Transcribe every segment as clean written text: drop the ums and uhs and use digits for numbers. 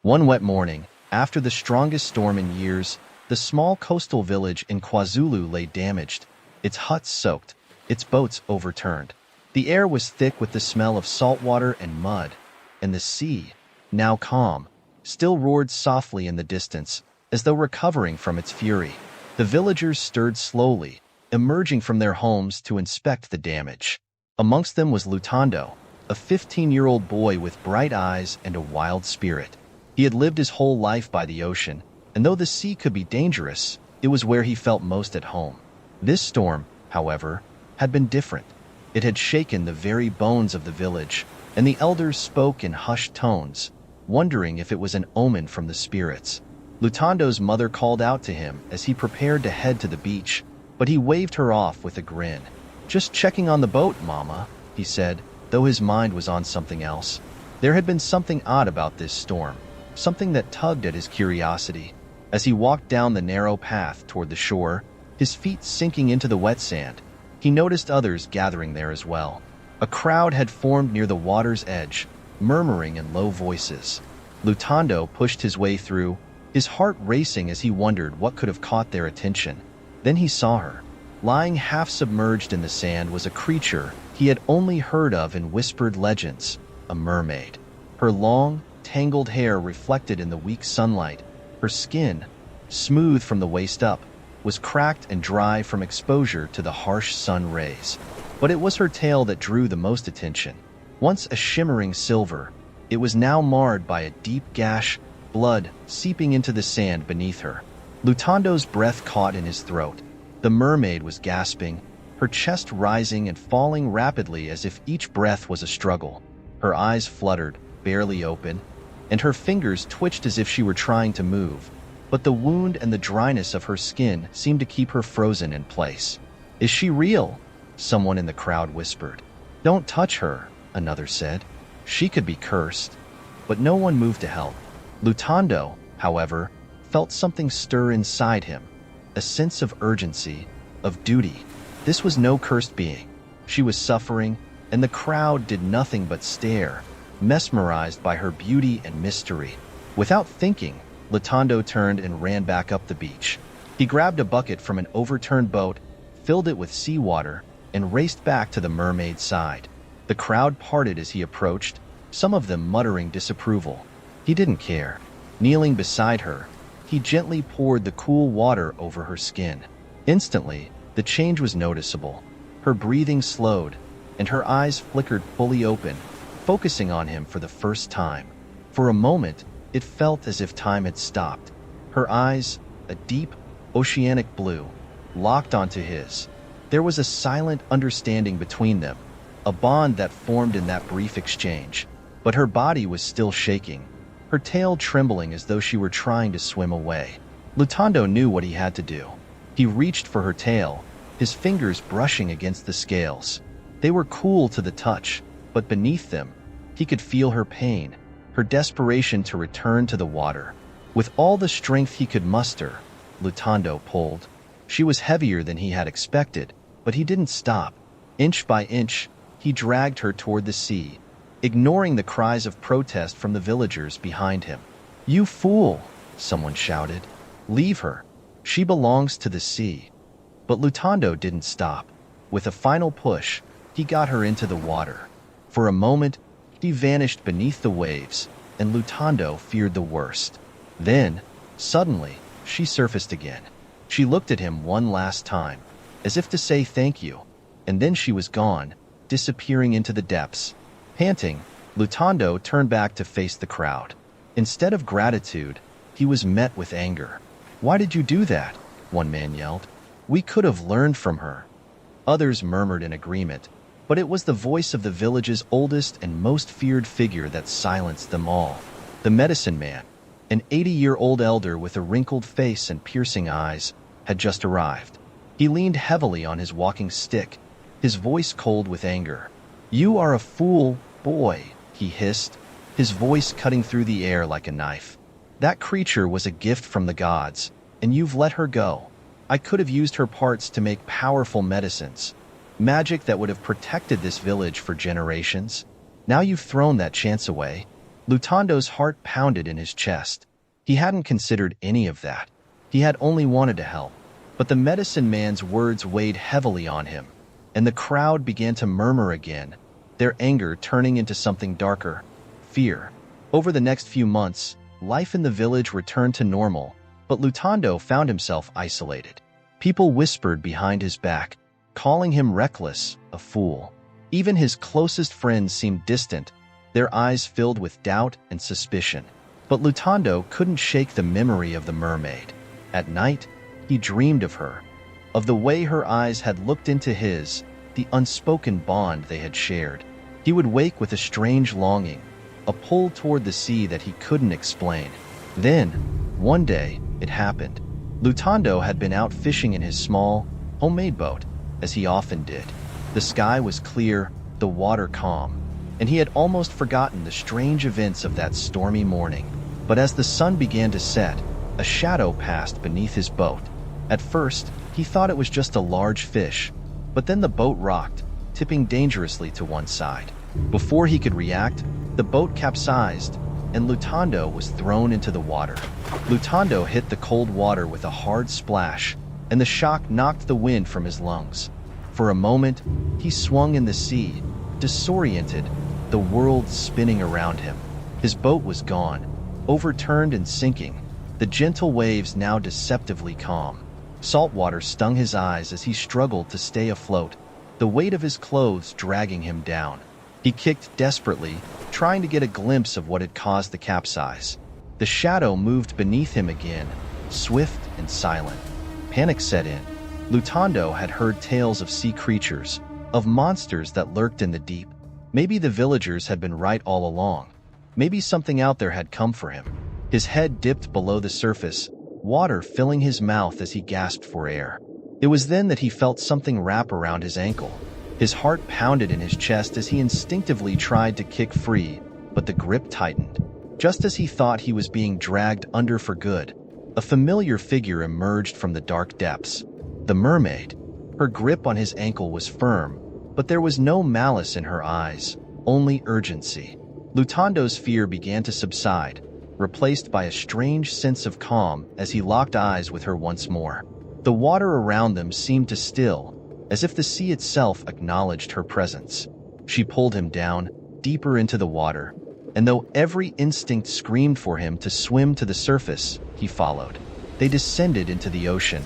One wet morning, after the strongest storm in years, the small coastal village in KwaZulu lay damaged, its huts soaked, its boats overturned. The air was thick with the smell of salt water and mud, and the sea, now calm, still roared softly in the distance, as though recovering from its fury. The villagers stirred slowly, emerging from their homes to inspect the damage. Amongst them was Lutando, a 15-year-old boy with bright eyes and a wild spirit. He had lived his whole life by the ocean, and though the sea could be dangerous, it was where he felt most at home. This storm, however, had been different. It had shaken the very bones of the village, and the elders spoke in hushed tones, wondering if it was an omen from the spirits. Lutando's mother called out to him as he prepared to head to the beach, but he waved her off with a grin. "Just checking on the boat, Mama," he said, though his mind was on something else. There had been something odd about this storm, something that tugged at his curiosity. As he walked down the narrow path toward the shore, his feet sinking into the wet sand, he noticed others gathering there as well. A crowd had formed near the water's edge, murmuring in low voices. Lutando pushed his way through, his heart racing as he wondered what could have caught their attention. Then he saw her. Lying half submerged in the sand was a creature he had only heard of in whispered legends, a mermaid. Her long, tangled hair reflected in the weak sunlight. Her skin, smooth from the waist up, was cracked and dry from exposure to the harsh sun rays. But it was her tail that drew the most attention. Once a shimmering silver, it was now marred by a deep gash, blood seeping into the sand beneath her. Lutando's breath caught in his throat. The mermaid was gasping, her chest rising and falling rapidly as if each breath was a struggle. Her eyes fluttered, barely open, and her fingers twitched as if she were trying to move. But the wound and the dryness of her skin seemed to keep her frozen in place. "Is she real?" someone in the crowd whispered. "Don't touch her," another said. "She could be cursed." But no one moved to help. Lutando, however, felt something stir inside him, a sense of urgency, of duty. This was no cursed being. She was suffering, and the crowd did nothing but stare, mesmerized by her beauty and mystery. Without thinking, Lutando turned and ran back up the beach. He grabbed a bucket from an overturned boat, filled it with seawater, and raced back to the mermaid's side. The crowd parted as he approached, some of them muttering disapproval. He didn't care. Kneeling beside her, he gently poured the cool water over her skin. Instantly, the change was noticeable. Her breathing slowed, and her eyes flickered fully open, focusing on him for the first time. For a moment, it felt as if time had stopped. Her eyes, a deep, oceanic blue, locked onto his. There was a silent understanding between them, a bond that formed in that brief exchange. But her body was still shaking, her tail trembling as though she were trying to swim away. Lutando knew what he had to do. He reached for her tail, his fingers brushing against the scales. They were cool to the touch, but beneath them, he could feel her pain, her desperation to return to the water. With all the strength he could muster, Lutando pulled. She was heavier than he had expected, but he didn't stop. Inch by inch, he dragged her toward the sea, ignoring the cries of protest from the villagers behind him. "You fool!" someone shouted. "Leave her. She belongs to the sea." But Lutando didn't stop. With a final push, he got her into the water. For a moment, she vanished beneath the waves, and Lutando feared the worst. Then, suddenly, she surfaced again. She looked at him one last time, as if to say thank you, and then she was gone, disappearing into the depths. Panting, Lutando turned back to face the crowd. Instead of gratitude, he was met with anger. "Why did you do that?" one man yelled. "We could have learned from her." Others murmured in agreement, but it was the voice of the village's oldest and most feared figure that silenced them all. The medicine man, an 80-year-old elder with a wrinkled face and piercing eyes, had just arrived. He leaned heavily on his walking stick, his voice cold with anger. "You are a fool, boy," he hissed, his voice cutting through the air like a knife. "That creature was a gift from the gods, and you've let her go. I could have used her parts to make powerful medicines, magic that would have protected this village for generations. Now you've thrown that chance away." Lutando's heart pounded in his chest. He hadn't considered any of that. He had only wanted to help. But the medicine man's words weighed heavily on him, and the crowd began to murmur again, their anger turning into something darker, fear. Over the next few months, life in the village returned to normal, but Lutando found himself isolated. People whispered behind his back, calling him reckless, a fool. Even his closest friends seemed distant, their eyes filled with doubt and suspicion. But Lutando couldn't shake the memory of the mermaid. At night, he dreamed of her, of the way her eyes had looked into his, the unspoken bond they had shared. He would wake with a strange longing, a pull toward the sea that he couldn't explain. Then, one day, it happened. Lutando had been out fishing in his small, homemade boat, as he often did. The sky was clear, the water calm, and he had almost forgotten the strange events of that stormy morning. But as the sun began to set, a shadow passed beneath his boat. At first, he thought it was just a large fish, but then the boat rocked, tipping dangerously to one side. Before he could react, the boat capsized, and Lutando was thrown into the water. Lutando hit the cold water with a hard splash, and the shock knocked the wind from his lungs. For a moment, he swung in the sea, disoriented, the world spinning around him. His boat was gone, overturned and sinking, the gentle waves now deceptively calm. Salt water stung his eyes as he struggled to stay afloat, the weight of his clothes dragging him down. He kicked desperately, trying to get a glimpse of what had caused the capsize. The shadow moved beneath him again, swift and silent. Panic set in. Lutando had heard tales of sea creatures, of monsters that lurked in the deep. Maybe the villagers had been right all along. Maybe something out there had come for him. His head dipped below the surface, water filling his mouth as he gasped for air. It was then that he felt something wrap around his ankle. His heart pounded in his chest as he instinctively tried to kick free, but the grip tightened. Just as he thought he was being dragged under for good, a familiar figure emerged from the dark depths. The mermaid. Her grip on his ankle was firm, but there was no malice in her eyes, only urgency. Lutando's fear began to subside, replaced by a strange sense of calm as he locked eyes with her once more. The water around them seemed to still, as if the sea itself acknowledged her presence. She pulled him down, deeper into the water, and though every instinct screamed for him to swim to the surface, he followed. They descended into the ocean,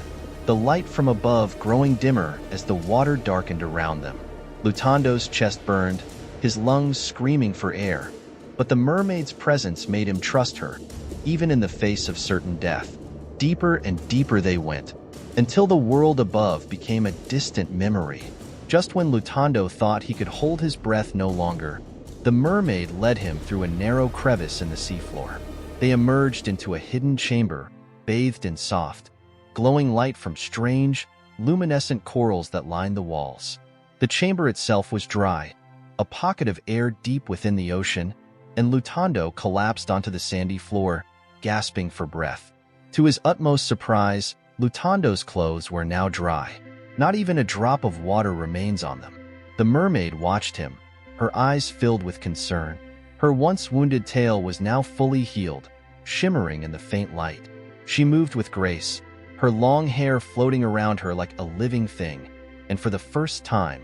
the light from above growing dimmer as the water darkened around them. Lutando's chest burned, his lungs screaming for air, but the mermaid's presence made him trust her, even in the face of certain death. Deeper and deeper they went, until the world above became a distant memory. Just when Lutando thought he could hold his breath no longer, the mermaid led him through a narrow crevice in the seafloor. They emerged into a hidden chamber, bathed in soft, glowing light from strange, luminescent corals that lined the walls. The chamber itself was dry, a pocket of air deep within the ocean, and Lutando collapsed onto the sandy floor, gasping for breath. To his utmost surprise, Lutando's clothes were now dry. Not even a drop of water remains on them. The mermaid watched him, her eyes filled with concern. Her once wounded tail was now fully healed, shimmering in the faint light. She moved with grace, her long hair floating around her like a living thing, and for the first time,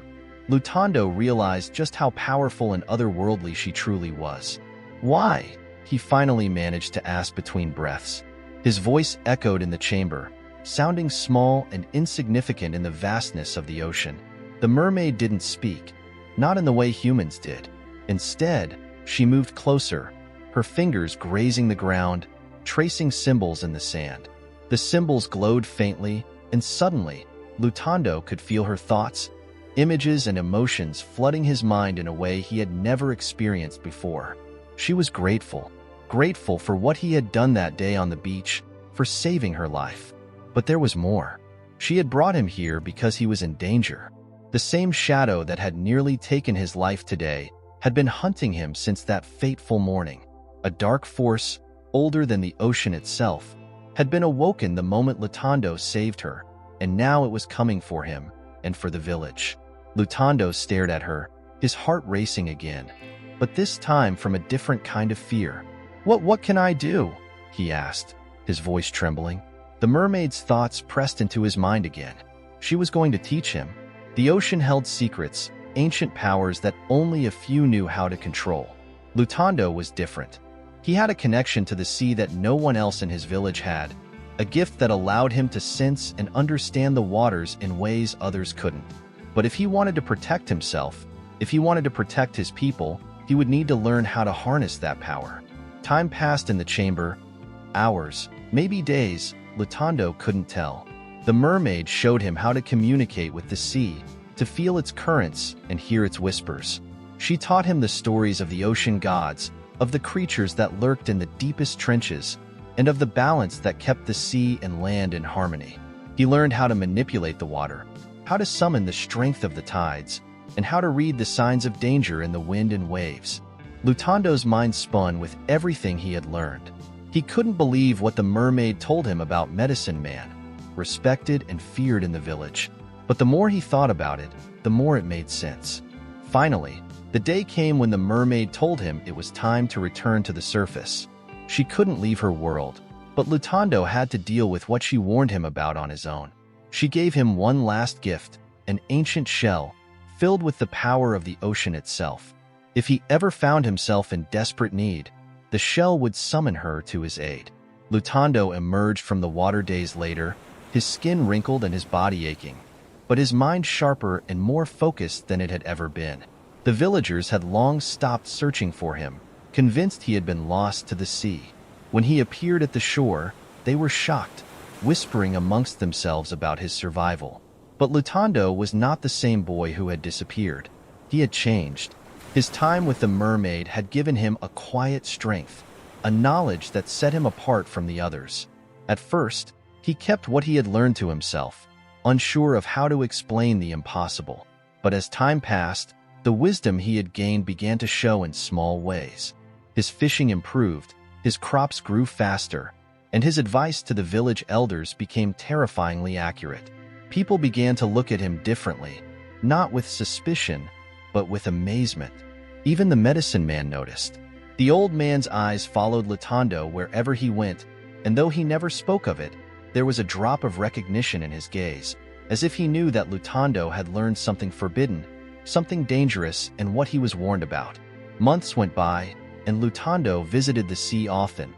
Lutando realized just how powerful and otherworldly she truly was. "Why?" he finally managed to ask between breaths. His voice echoed in the chamber, sounding small and insignificant in the vastness of the ocean. The mermaid didn't speak, not in the way humans did. Instead, she moved closer, her fingers grazing the ground, tracing symbols in the sand. The symbols glowed faintly, and suddenly, Lutando could feel her thoughts, images and emotions flooding his mind in a way he had never experienced before. She was grateful for what he had done that day on the beach, for saving her life. But there was more. She had brought him here because he was in danger. The same shadow that had nearly taken his life today had been hunting him since that fateful morning. A dark force, older than the ocean itself, had been awoken the moment Lutando saved her, and now it was coming for him and for the village. Lutando stared at her, his heart racing again. but this time from a different kind of fear. What can I do?" he asked, his voice trembling. The mermaid's thoughts pressed into his mind again. She was going to teach him. The ocean held secrets, ancient powers that only a few knew how to control. Lutando was different. He had a connection to the sea that no one else in his village had, a gift that allowed him to sense and understand the waters in ways others couldn't. But if he wanted to protect himself, if he wanted to protect his people, he would need to learn how to harness that power. Time passed in the chamber. Hours, maybe days, Lutando couldn't tell. The mermaid showed him how to communicate with the sea, to feel its currents and hear its whispers. She taught him the stories of the ocean gods, of the creatures that lurked in the deepest trenches, and of the balance that kept the sea and land in harmony. He learned how to manipulate the water, how to summon the strength of the tides, and how to read the signs of danger in the wind and waves. Lutando's mind spun with everything he had learned. He couldn't believe what the mermaid told him about Medicine Man, respected and feared in the village. But the more he thought about it, the more it made sense. Finally, the day came when the mermaid told him it was time to return to the surface. She couldn't leave her world, but Lutando had to deal with what she warned him about on his own. She gave him one last gift, an ancient shell, filled with the power of the ocean itself. If he ever found himself in desperate need, the shell would summon her to his aid. Lutando emerged from the water days later, his skin wrinkled and his body aching, but his mind sharper and more focused than it had ever been. The villagers had long stopped searching for him, convinced he had been lost to the sea. When he appeared at the shore, they were shocked, whispering amongst themselves about his survival. But Lutando was not the same boy who had disappeared. He had changed. His time with the mermaid had given him a quiet strength, a knowledge that set him apart from the others. At first, he kept what he had learned to himself, unsure of how to explain the impossible. But as time passed, the wisdom he had gained began to show in small ways. His fishing improved, his crops grew faster, and his advice to the village elders became terrifyingly accurate. People began to look at him differently, not with suspicion, but with amazement. Even the medicine man noticed. The old man's eyes followed Lutando wherever he went, and though he never spoke of it, there was a drop of recognition in his gaze, as if he knew that Lutando had learned something forbidden, something dangerous, and what he was warned about. Months went by, and Lutando visited the sea often,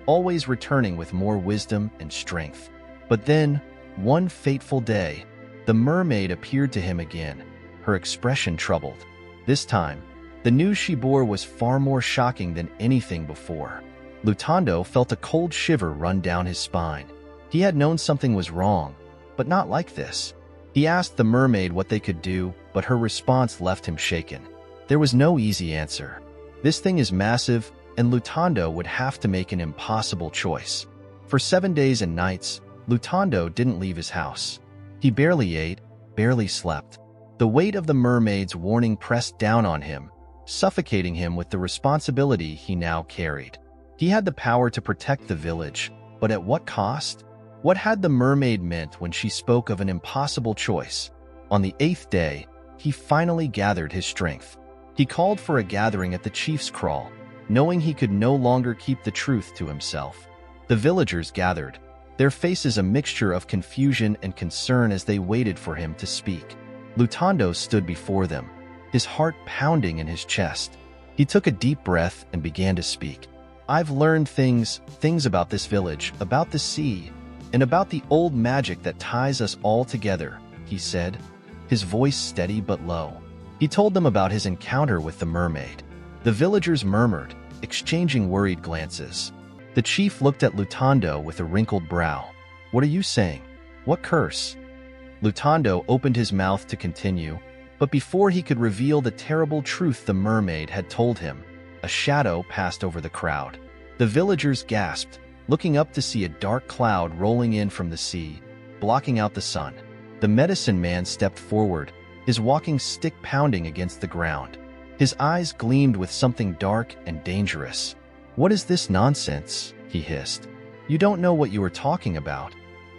always returning with more wisdom and strength. But then, one fateful day, the mermaid appeared to him again, her expression troubled. This time, the news she bore was far more shocking than anything before. Lutando felt a cold shiver run down his spine. He had known something was wrong, but not like this. He asked the mermaid what they could do, but her response left him shaken. There was no easy answer. This thing is massive, and Lutando would have to make an impossible choice. For 7 days and nights, Lutando didn't leave his house. He barely ate, barely slept. The weight of the mermaid's warning pressed down on him, suffocating him with the responsibility he now carried. He had the power to protect the village, but at what cost? What had the mermaid meant when she spoke of an impossible choice? On the 8th day, he finally gathered his strength. He called for a gathering at the chief's kraal, knowing he could no longer keep the truth to himself. The villagers gathered, their faces a mixture of confusion and concern as they waited for him to speak. Lutando stood before them, his heart pounding in his chest. He took a deep breath and began to speak. "I've learned things about this village, about the sea, and about the old magic that ties us all together," he said, his voice steady but low. He told them about his encounter with the mermaid. The villagers murmured, exchanging worried glances. The chief looked at Lutando with a wrinkled brow. "What are you saying? What curse?" Lutando opened his mouth to continue, but before he could reveal the terrible truth the mermaid had told him, a shadow passed over the crowd. The villagers gasped, looking up to see a dark cloud rolling in from the sea, blocking out the sun. The medicine man stepped forward, his walking stick pounding against the ground. His eyes gleamed with something dark and dangerous. "What is this nonsense?" he hissed. "You don't know what you are talking about."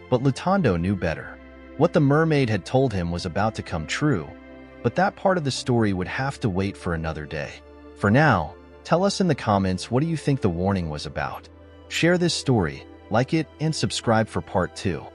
But Lutando knew better. What the mermaid had told him was about to come true, but that part of the story would have to wait for another day. For now, tell us in the comments what do you think the warning was about. Share this story, like it, and subscribe for part 2.